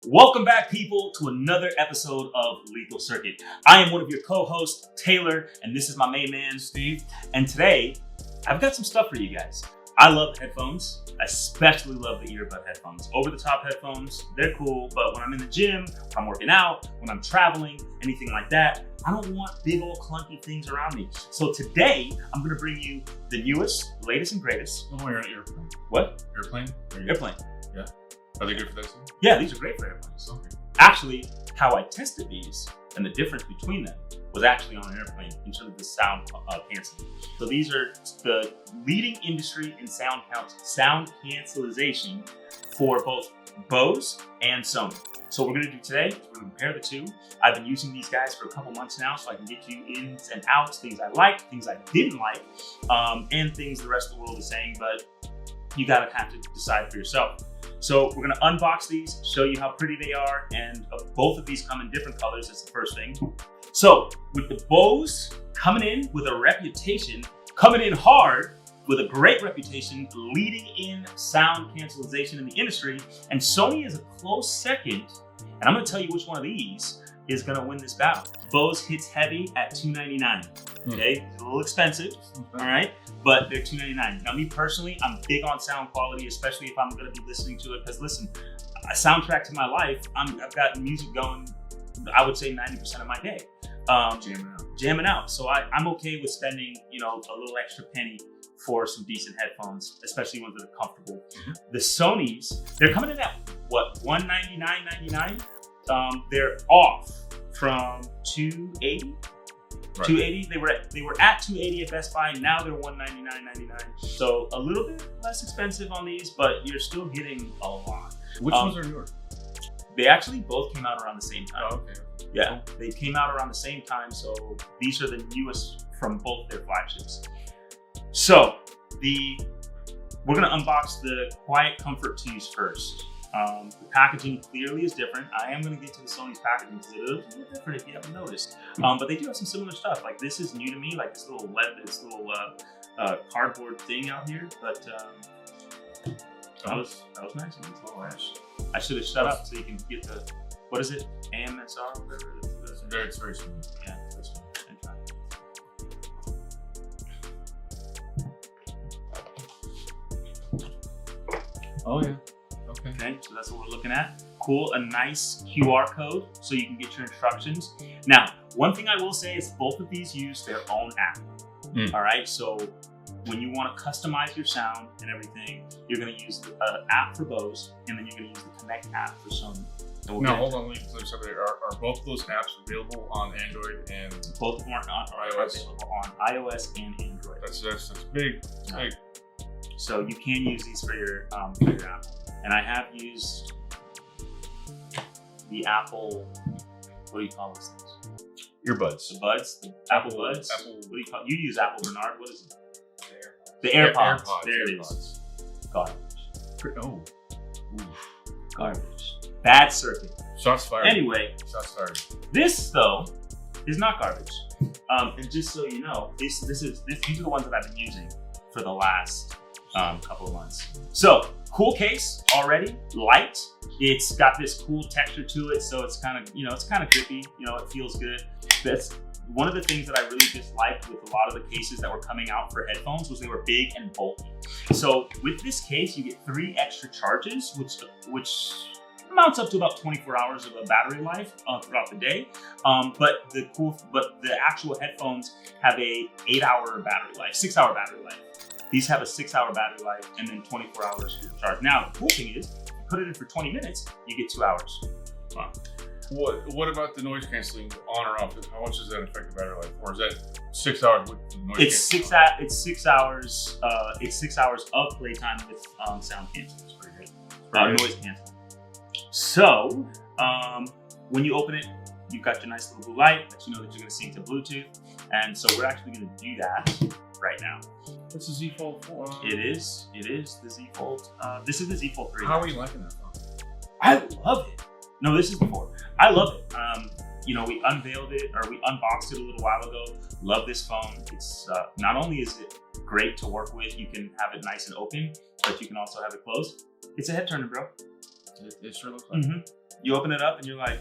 Welcome back, people, to another episode of Lethal Circuit. I am one of your co-hosts, Taylor, and this is my main man, Steve. And today, I've got some stuff for you guys. I love headphones. I especially love the earbud headphones. Over-the-top headphones, they're cool, but when I'm in the gym, when I'm working out, when I'm traveling, anything like that, I don't want big old clunky things around me. So today, I'm gonna bring you the newest, latest, and greatest. Oh, you're on an airplane. What? Airplane? Airplane. Yeah. Are they good for that too? Yeah, these are great for airplanes. Okay. Actually, how I tested these and the difference between them was actually on an airplane in terms of the sound canceling. So these are the leading industry in sound cancellation for both Bose and Sony. So what we're gonna do today, we're gonna compare the two. I've been using these guys for a couple months now, so I can get you ins and outs, things I liked, things I didn't like, and things the rest of the world is saying, but you gotta have to decide for yourself. So we're gonna unbox these, show you how pretty they are, and both of these come in different colors, that's the first thing. So with the Bose coming in with a reputation, coming in hard with a great reputation, leading in sound cancellation in the industry, and Sony is a close second, and I'm gonna tell you which one of these is gonna win this battle. Bose hits heavy at $299, okay? It's a little expensive, all right? But they're $299. Now, me personally, I'm big on sound quality, especially if I'm gonna be listening to it, because listen, a soundtrack to my life, I've got music going, I would say 90% of my day. Jamming out. So I'm okay with spending, a little extra penny for some decent headphones, especially ones that are comfortable. The Sonys, they're coming in at, what, $199.99? They're off from $280. Right. $280. They were at $280 at Best Buy. Now they're $199.99. So a little bit less expensive on these, but you're still getting a lot. Which ones are yours? They actually both came out around the same time. Oh, okay. Yeah, they came out around the same time. So these are the newest from both their flagships. So we're gonna unbox the QuietComfort 2s first. The packaging clearly is different. I am going to get to the Sony's packaging because it is a little different if you haven't noticed. But they do have some similar stuff. Like this is new to me, like this little cardboard thing out here. But that was nice. I should have shut up so you can get the, what is it? AMSR, whatever it is. It's very smooth. Yeah, very smooth. Oh yeah. Okay, so that's what we're looking at. Cool, a nice QR code so you can get your instructions. Now, one thing I will say is both of these use their own app. All right, so when you want to customize your sound and everything, you're going to use the app for Bose, and then you're going to use the Connect app for Sony. So now, hold on, let me clear something. Are both of those apps available on Android and both of them are iOS? Available on iOS and Android. That's big. Big. So you can use these for your app. And I have used the Apple, what do you call those things? Earbuds. The buds? The Apple Buds? What do you call it? You use Apple, Bernard. What is it? The AirPods. There it is. Garbage. Oh. Garbage. Bad circuit. Shots fired. Anyway. Shots fired. This, though, is not garbage. And just so you know, these are the ones that I've been using for the last couple of months. So, cool case already, light. It's got this cool texture to it, so it's kind of, grippy. It feels good. That's one of the things that I really disliked with a lot of the cases that were coming out for headphones was they were big and bulky. So with this case, you get 3 extra charges, which amounts up to about 24 hours of a battery life throughout the day. But the actual headphones have a 8-hour battery life, 6-hour battery life. These have a 6-hour battery life and then 24 hours to charge. Now, the cool thing is, if you put it in for 20 minutes, you get 2 hours. Wow. What about the noise canceling on or off? How much does that affect the battery life? Or is that 6 hours with the noise canceling? It's 6 hours. It's 6 hours of playtime with sound canceling. It's pretty good. Noise canceling. So, when you open it, you've got your nice little blue light that you know that you're going to sync to Bluetooth. And so we're actually going to do that right now. What's the Z Fold 4? It is the Z Fold. This is the Z Fold 3. How are you liking that phone? I love it. No, this is the 4. I love it. We unveiled it, or we unboxed it a little while ago. Love this phone. It's not only is it great to work with, you can have it nice and open, but you can also have it closed. It's a head turner, bro. It sure looks like it. You open it up and you're like,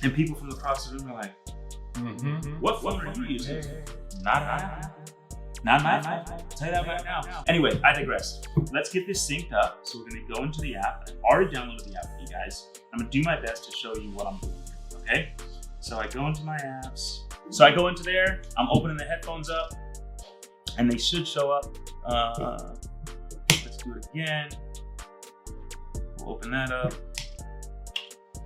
and people from across the room are like, what phone are you using? Not mine. Not mine. I'll tell you that right now. Anyway, I digress. Let's get this synced up. So we're gonna go into the app. I've already downloaded the app for you guys. I'm gonna do my best to show you what I'm doing here, okay? So I go into my apps. So I go into there, I'm opening the headphones up, and they should show up. Let's do it again. We'll open that up.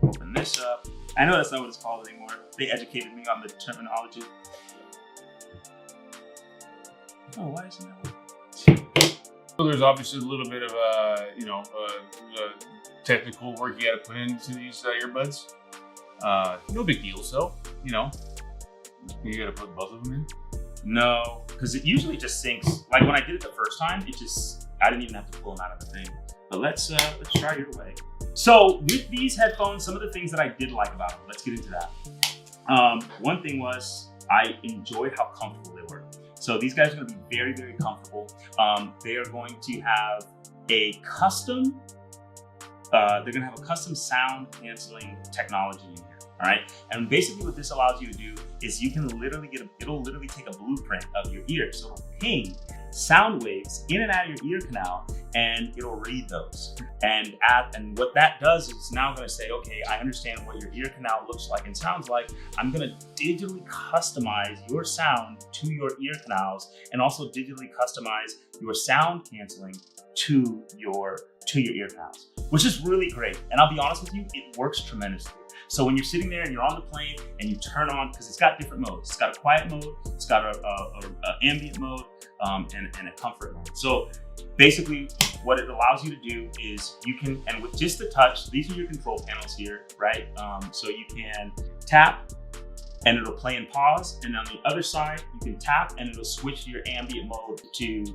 Open this up. I know that's not what it's called anymore. They educated me on the terminology. Oh, why isn't that working? So there's obviously a little bit of technical work you got to put into these earbuds. No big deal, so you got to put both of them in. No, because it usually just syncs. Like when I did it the first time, I didn't even have to pull them out of the thing. But let's try your way. So with these headphones, some of the things that I did like about them, let's get into that. One thing was I enjoyed how comfortable they were. So these guys are going to be very, very comfortable. They are going to have a custom. They're going to have a custom sound canceling technology in here. All right, and basically what this allows you to do is you can literally it'll literally take a blueprint of your ear. So it'll ping sound waves in and out of your ear canal, and it'll read those. And what that does is it's now going to say, okay, I understand what your ear canal looks like and sounds like. I'm going to digitally customize your sound to your ear canals, and also digitally customize your sound canceling to your ear canals, which is really great. And I'll be honest with you, it works tremendously. So when you're sitting there and you're on the plane and you turn on, because it's got different modes. It's got a quiet mode, it's got a ambient mode, and a comfort mode. So basically what it allows you to do is you can, and with just the touch, these are your control panels here, right? So you can tap and it'll play and pause. And on the other side, you can tap and it'll switch your ambient mode to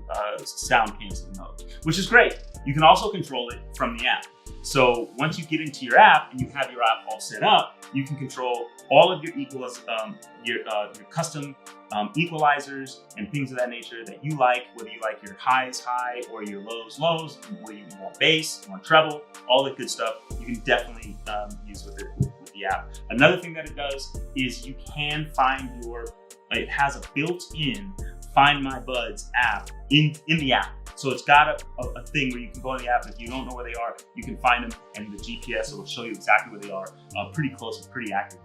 sound canceling mode, which is great. You can also control it from the app. So once you get into your app and you have your app all set up, you can control all of your your custom equalizers and things of that nature that you like, whether you like your highs high or your lows, whether you want bass, you want treble, all the good stuff, you can definitely use with the app. Another thing that it does is you can find it has a built-in Find My Buds app in the app. So it's got a thing where you can go in the app, and if you don't know where they are, you can find them, and the GPS will show you exactly where they are, pretty close and pretty accurate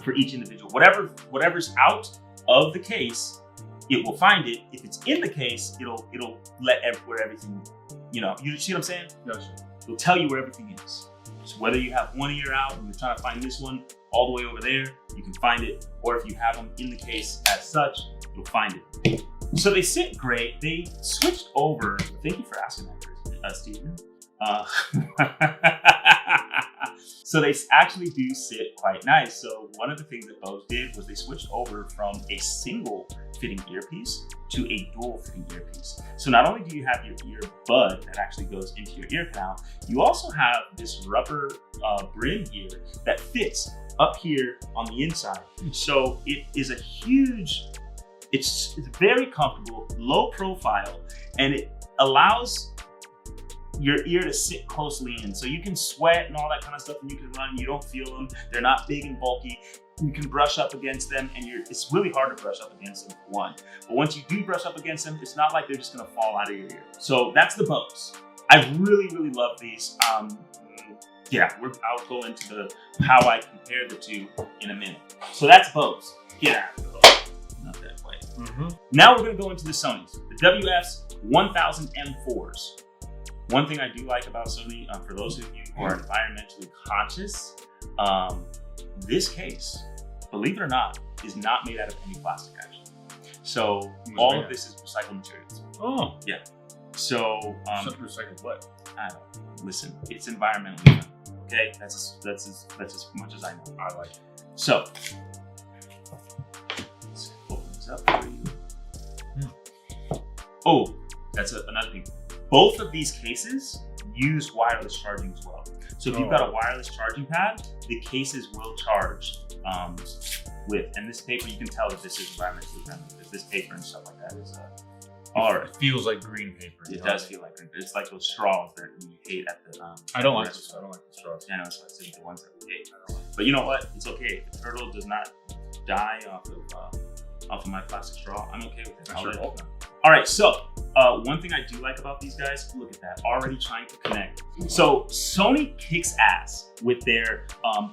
for each individual. Whatever's out of the case, it will find it. If it's in the case, it'll let where everything, you see what I'm saying? Gotcha. It'll tell you where everything is. So whether you have one ear out and you're trying to find this one all the way over there, you can find it. Or if you have them in the case as such, you'll find it. So they sit great. They switched over. Thank you for asking that, Stephen. So they actually do sit quite nice. So one of the things that Bose did was they switched over from a single fitting earpiece to a dual fitting earpiece. So not only do you have your earbud that actually goes into your ear canal, you also have this rubber brim here that fits up here on the inside. So it is a huge, it's very comfortable, low profile, and it allows your ear to sit closely in. So you can sweat and all that kind of stuff, and you can run, you don't feel them. They're not big and bulky. You can brush up against them, and it's really hard to brush up against them, for one. But once you do brush up against them, it's not like they're just gonna fall out of your ear. So that's the Bose. I really, really love these. I'll go into how I compare the two in a minute. So that's Bose. Get out of the Bose. Not that way. Now we're gonna go into the Sonys. The WS-1000M4s. One thing I do like about Sony, for those of you who are environmentally conscious, this case, believe it or not, is not made out of any plastic, actually. So all of this is recycled materials. Oh. Yeah. So recycled what? I don't know. Listen, it's environmentally friendly. Okay, that's as much as I know. I like it. So let's open this up for you. Oh, that's another thing. Both of these cases use wireless charging as well. So if you've got a wireless charging pad, the cases will charge with, and this paper, you can tell that this is environmentally friendly, because this paper and stuff like that All right. It feels like green paper. It does feel like green paper. It's like those straws that you hate at the. I don't like those. I don't like the straws. Yeah, I know, that's why I said the ones that we hate. But you know what? It's okay. If the turtle does not die off of my plastic straw, I'm okay with it. I sure hope not. All right, so one thing I do like about these guys, look at that, already trying to connect. So Sony kicks ass with their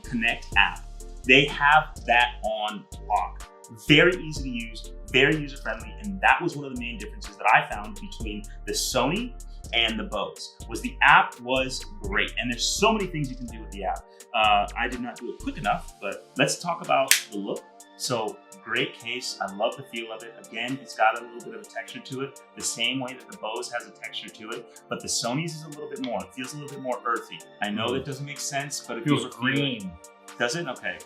Connect app. They have that on lock. Very easy to use, very user-friendly, and that was one of the main differences that I found between the Sony and the Bose, was the app was great. And there's so many things you can do with the app. I did not do it quick enough, but let's talk about the look. So great case, I love the feel of it. Again, it's got a little bit of a texture to it, the same way that the Bose has a texture to it, but the Sony's is a little bit more. It feels a little bit more earthy. I know that doesn't make sense, but it feels green. Does it? Okay.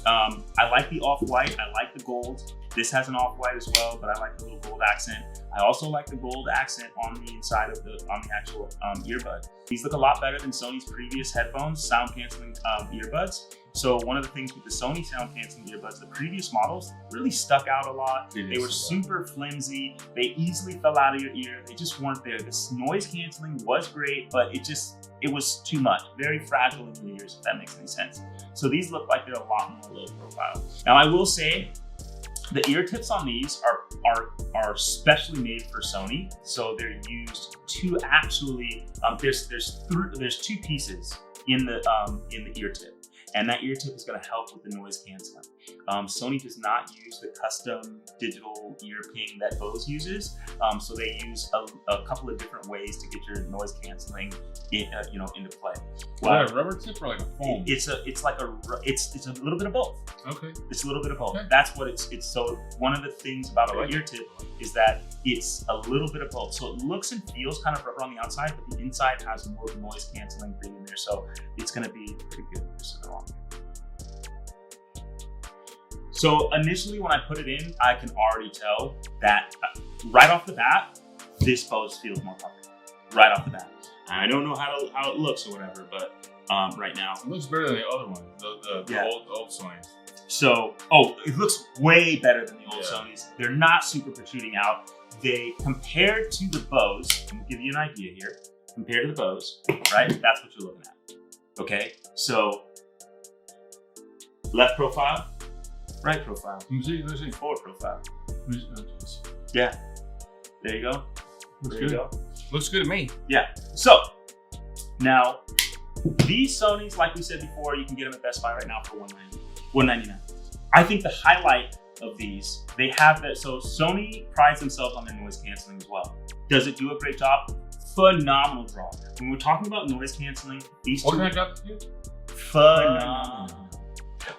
I like the off-white. I like the gold. This has an off-white as well, but I like the little gold accent. I also like the gold accent on the inside of the actual earbud. These look a lot better than Sony's previous headphones, sound canceling earbuds. So one of the things with the Sony sound canceling earbuds, the previous models really stuck out a lot. They were super flimsy. They easily fell out of your ear. They just weren't there. This noise canceling was great, but it was too much. Very fragile in your ears, if that makes any sense. So these look like they're a lot more low profile. Now I will say, the ear tips on these are specially made for Sony, so they're used to actually. There's two pieces in the ear tip, and that ear tip is going to help with the noise canceling. Sony does not use the custom digital ear ping that Bose uses, so they use a couple of different ways to get your noise canceling, into play. Well, a rubber tip or like a foam? It's a little bit of both. Okay. It's a little bit of both. Okay. That's what it's. So one of the things about an ear tip is that it's a little bit of both. So it looks and feels kind of rubber on the outside, but the inside has more of a noise canceling thing in there. So it's going to be pretty good. This is the wrong. So initially when I put it in, I can already tell that right off the bat, this Bose feels more comfortable. Right off the bat. I don't know how it looks or whatever, but right now. It looks better than the other one, the old Sony. So, it looks way better than the old Sonys. They're not super protruding out. They, compared to the Bose, I'm gonna give you an idea here. Compared to the Bose, right? That's what you're looking at. Okay, so left profile, right profile, Let's see. forward profile. Yeah, there you go. Looks good. Looks good to me. Yeah. So now these Sonys, like we said before, you can get them at Best Buy right now for $199. I think the highlight of these, they have that. So Sony prides themselves on their noise canceling as well. Does it do a great job? Phenomenal job. When we're talking about noise canceling, these two. What kind of job do you do? Phenomenal.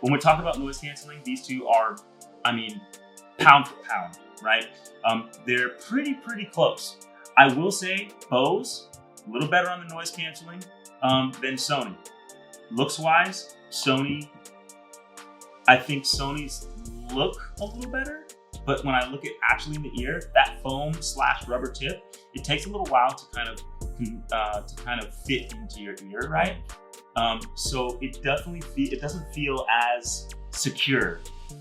When we're talking about noise canceling, these two are, pound for pound, right? They're pretty close. I will say Bose, a little better on the noise canceling than Sony. Looks wise, Sony, I think Sony's look a little better, but when I look at actually in the ear, that foam / rubber tip, it takes a little while to kind of fit into your ear, right? So it doesn't feel as secure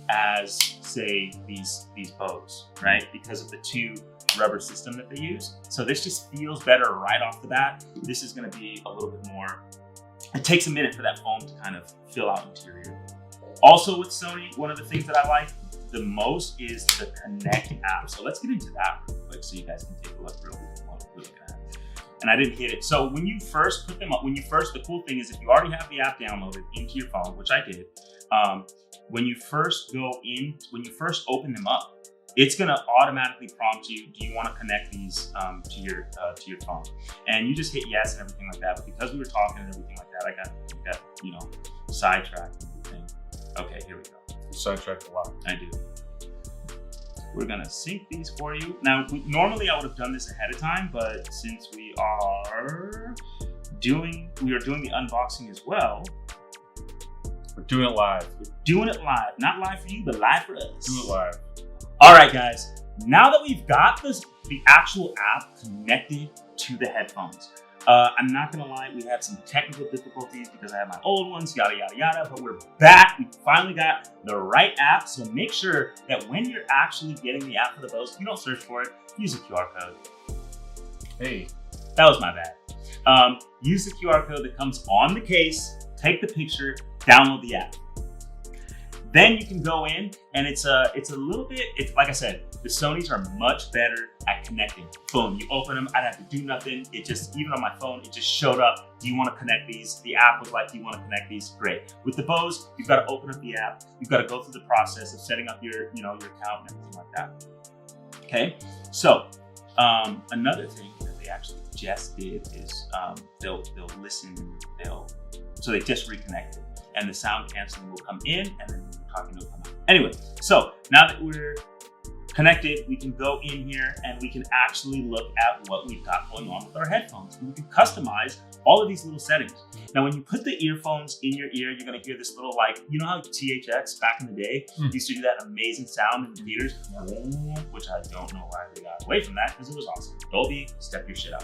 as, say, these Bose, right? Because of the two rubber system that they use. So this just feels better right off the bat. This is going to be a little bit more. It takes a minute for that foam to kind of fill out into your ear. Also with Sony, one of the things that I like the most is the Connect app. So let's get into that real quick so you guys can take a look real quick what we're looking at. And I didn't hit it. So when you first put them up, the cool thing is if you already have the app downloaded into your phone, which I did, when you first open them up, it's going to automatically prompt you, do you want to connect these to your phone? And you just hit yes and everything like that. But because we were talking and everything like that, I got sidetracked and everything. Okay, here we go. Sidetracked a lot. I do. We're going to sync these for you. Now, normally I would have done this ahead of time, but since we are doing the unboxing as well, we're doing it live. We're doing it live. Not live for you, but live for us. Do it live. All right, guys. Now that we've got the actual app connected to the headphones, I'm not gonna lie, we had some technical difficulties because I had my old ones, yada, yada, yada, but we're back. We finally got the right app. So make sure that when you're actually getting the app for the Bose, you don't search for it, use a QR code. Hey. That was my bad. Use the QR code that comes on the case, take the picture, download the app. Then you can go in and it's a little bit, it's like I said, the Sonys are much better at connecting. Boom, you open them, I didn't have to do nothing. It just, even on my phone, it just showed up. Do you want to connect these? The app was like, do you want to connect these? Great. With the Bose, you've got to open up the app. You've got to go through the process of setting up your, your account and everything like that. Okay. So, another thing that they actually just did is, they'll listen, so they just reconnected and the sound canceling will come in and then when you're talking will come out. Anyway, so now that we're connected, we can go in here and we can actually look at what we've got going on with our headphones. We can customize all of these little settings. Now, when you put the earphones in your ear, you're gonna hear this little, like, you know how THX back in the day used to do that amazing sound in the theaters, which I don't know why they got away from that because it was awesome. Dolby, step your shit up.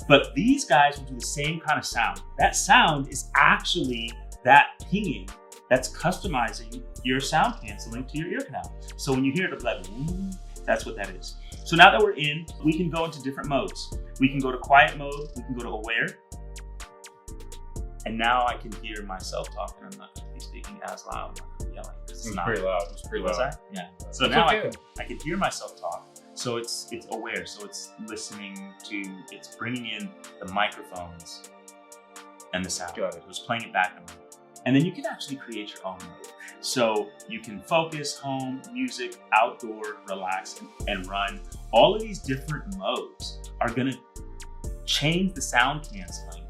But these guys will do the same kind of sound. That sound is actually that pinging that's customizing your sound canceling to your ear canal. So when you hear it, it'll be like, ooh, that's what that is. So now that we're in, we can go into different modes. We can go to quiet mode, we can go to aware. And now I can hear myself talking. I'm not gonna be speaking as loud. I'm not gonna be yelling. It's pretty loud. It's pretty loud. Yeah. So now I can hear myself talk. So it's aware. So it's listening to, it's bringing in the microphones and the sound. Got it. It was playing it back in my. And then you can actually create your own mode. So you can focus, home, music, outdoor, relax, and run. All of these different modes are gonna change the sound canceling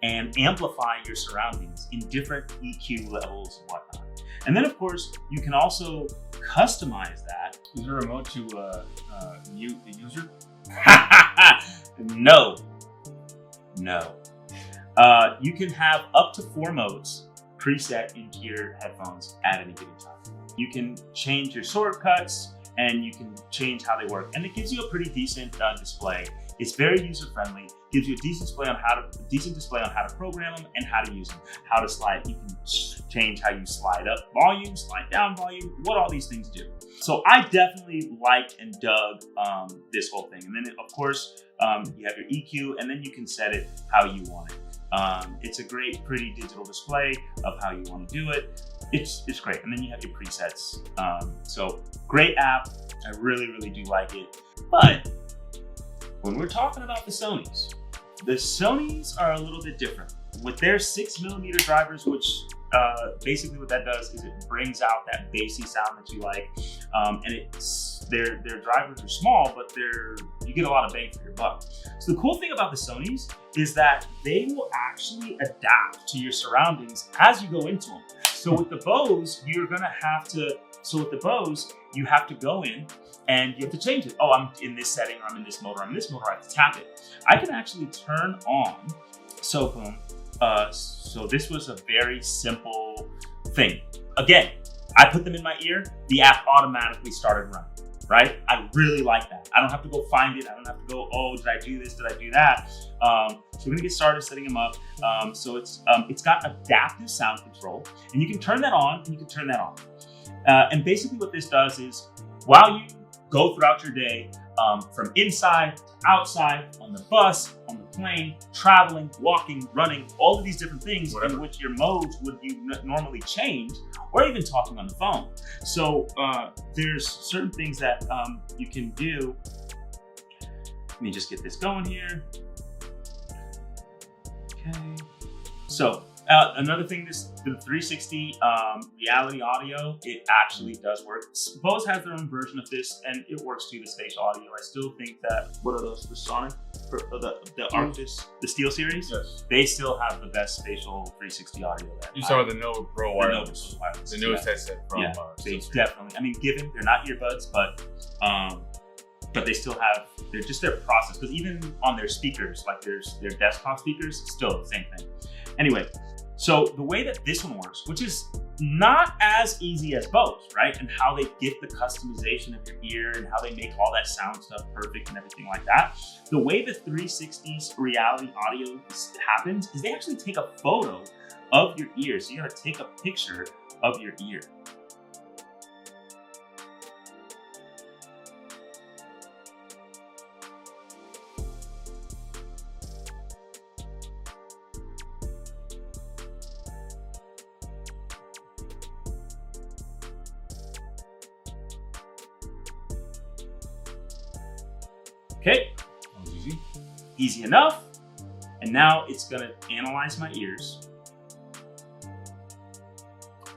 and amplify your surroundings in different EQ levels and whatnot. And then of course, you can also customize that. Is there a mode to mute the user? No. You can have up to 4 modes preset into your headphones at any given time. You can change your shortcuts and you can change how they work. And it gives you a pretty decent display. It's very user-friendly. Gives you a decent display on how to program them and how to use them. How to slide. You can change how you slide up volume, slide down volume, what all these things do. So I definitely liked and dug this whole thing. And then of course, you have your EQ and then you can set it how you want it. It's a great, pretty digital display of how you want to do it. It's great. And then you have your presets. So great app. I really, really do like it. But when we're talking about the Sonys are a little bit different. With their 6mm drivers, which basically what that does is it brings out that bassy sound that you like. And their drivers are small, but you get a lot of bang for your buck. So the cool thing about the Sonys is that they will actually adapt to your surroundings as you go into them. So with the Bose, you have to go in and you have to change it. Oh, I'm in this setting, or I'm in this mode, or I'm in this mode, or I have to tap it. I can actually turn on, so boom. So this was a very simple thing. Again, I put them in my ear, the app automatically started running, right? I really like that. I don't have to go find it. I don't have to go, oh, did I do this? Did I do that? So we're gonna get started setting them up. So it's got adaptive sound control, and you can turn that on and you can turn that off. And basically what this does is, while you go throughout your day, from inside to outside, on the bus, on the plane, traveling, walking, running, all of these different things in which your modes would you normally change, or even talking on the phone. So there's certain things that you can do. Let me just get this going here. Okay. So another thing, the 360 reality audio, it actually does work. Bose has their own version of this, and it works too, the spatial audio. I still think that, what are those, the Sonic, the Arctis, the Steel series? Yes. They still have the best spatial 360 audio. You saw the Nova Pro Wireless. The newest headset from they definitely, I mean, given they're not earbuds, but they still have, they're just their process, because even on their speakers, like their desktop speakers, it's still the same thing. Anyway, so the way that this one works, which is not as easy as Bose, right? And how they get the customization of your ear and how they make all that sound stuff perfect and everything like that. The way the 360 reality audio happens is they actually take a photo of your ear. So you gotta take a picture of your ear. Okay, That was easy. easy enough. And now it's gonna analyze my ears.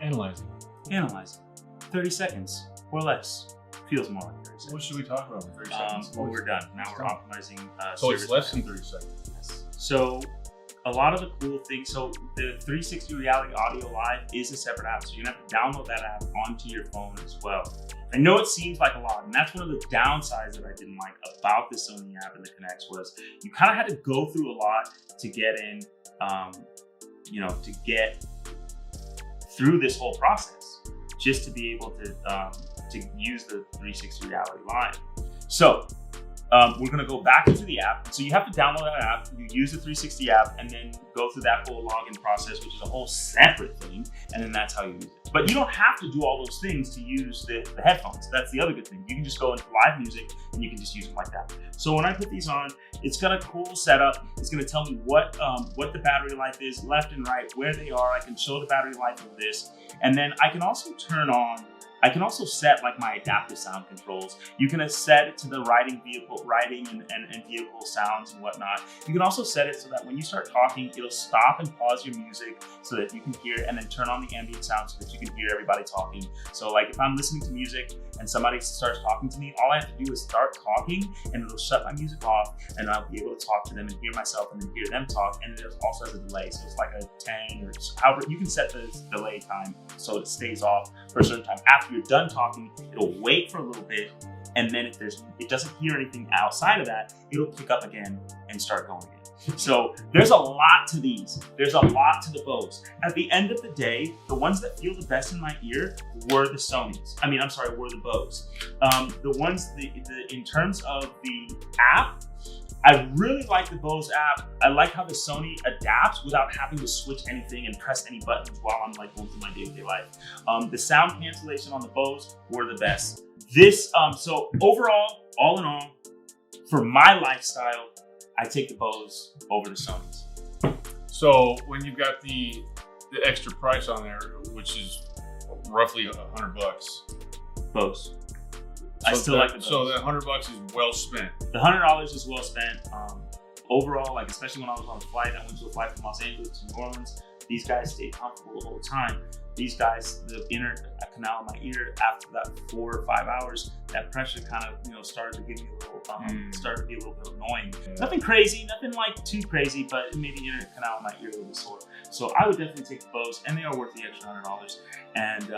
Analyzing. Analyze it. 30 seconds or less. Feels more like 30 seconds. What should we talk about in 30 seconds? Well, we're done. Now we're optimizing So it's service less than plan. 30 seconds. Yes. So a lot of the cool things, so the 360 Reality Audio Live is a separate app. So you're gonna have to download that app onto your phone as well. I know it seems like a lot, and that's one of the downsides that I didn't like about the Sony app and the Connects was you kind of had to go through a lot to get in, to get through this whole process, just to be able to use the 360 Reality Live. So we're gonna go back into the app. So you have to download that app, you use the 360 app, and then go through that whole login process, which is a whole separate thing, and then that's how you use it. But you don't have to do all those things to use the headphones. That's the other good thing. You can just go into live music and you can just use them like that. So when I put these on, it's got a cool setup. It's gonna tell me what the battery life is, left and right, where they are. I can show the battery life of this. And then I can also set like my adaptive sound controls. You can set it to the riding and vehicle sounds and whatnot. You can also set it so that when you start talking, it'll stop and pause your music so that you can hear it, and then turn on the ambient sound so that you can hear everybody talking. So like if I'm listening to music and somebody starts talking to me, all I have to do is start talking and it'll shut my music off and I'll be able to talk to them and hear myself and then hear them talk. And it also has a delay. So it's like a 10 or however, you can set the delay time so it stays off for a certain time. After you're done talking, it'll wait for a little bit, and then if it doesn't hear anything outside of that, it'll pick up again and start going again. So there's a lot to these. There's a lot to the Bose. At the end of the day, the ones that feel the best in my ear were the were the Bose. In terms of the app, I really like the Bose app. I like how the Sony adapts without having to switch anything and press any buttons while I'm like going through my day-to-day life. The sound cancellation on the Bose were the best. So overall, all in all, for my lifestyle, I take the Bose over the Sonys. So when you've got the extra price on there, which is roughly $100, Bose. I still like the Bose. So that $100 is well spent. The $100 is well spent. Overall, like especially when I was on a flight, I went to a flight from Los Angeles to New Orleans. These guys stayed comfortable the whole time. These guys, the inner canal of my ear, after that 4 or 5 hours, that pressure kind of started to give me a little, started to be a little bit annoying. Yeah. Nothing crazy, nothing like too crazy, but it made the inner canal of my ear a little sore. So I would definitely take the Bose, and they are worth the extra $100. And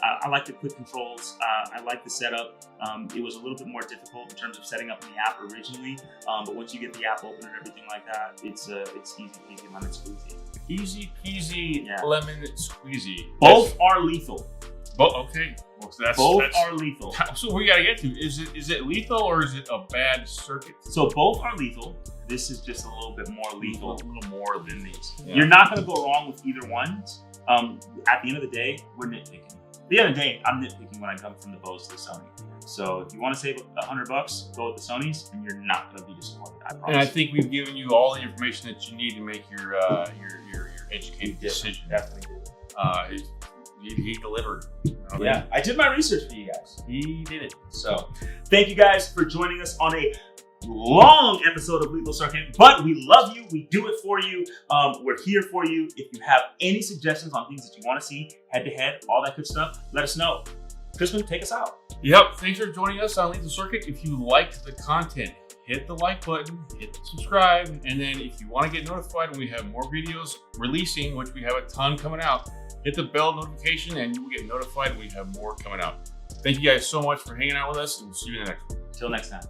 I like the quick controls. I like the setup. It was a little bit more difficult in terms of setting up in the app originally, but once you get the app open and everything like that, it's easy peasy lemon squeezy. Easy peasy, lemon squeezy. Both are lethal. Okay. Well, so both are lethal. So we gotta get to, is it lethal or is it a bad circuit? So both are lethal. This is just a little bit more lethal, a little more than these. Yeah. You're not gonna go wrong with either one. At the end of the day, we're nitpicking. At the end of the day, I'm nitpicking when I come from the Bose to the Sony. So if you want to save $100, go with the Sonys, and you're not going to be disappointed. I promise. And I think we've given you all the information that you need to make your educated decision. Definitely did. He delivered. Yeah, I did my research for you guys. He did it. So thank you guys for joining us on a long episode of Lethal Circuit, but we love you. We do it for you. We're here for you. If you have any suggestions on things that you want to see head to head, all that good stuff, let us know. Crispin, take us out. Yep. Thanks for joining us on Lethal Circuit. If you liked the content, hit the like button, hit subscribe, and then if you want to get notified when we have more videos releasing, which we have a ton coming out, hit the bell notification and you will get notified when we have more coming out. Thank you guys so much for hanging out with us, and we'll see you in the next one. Until next time.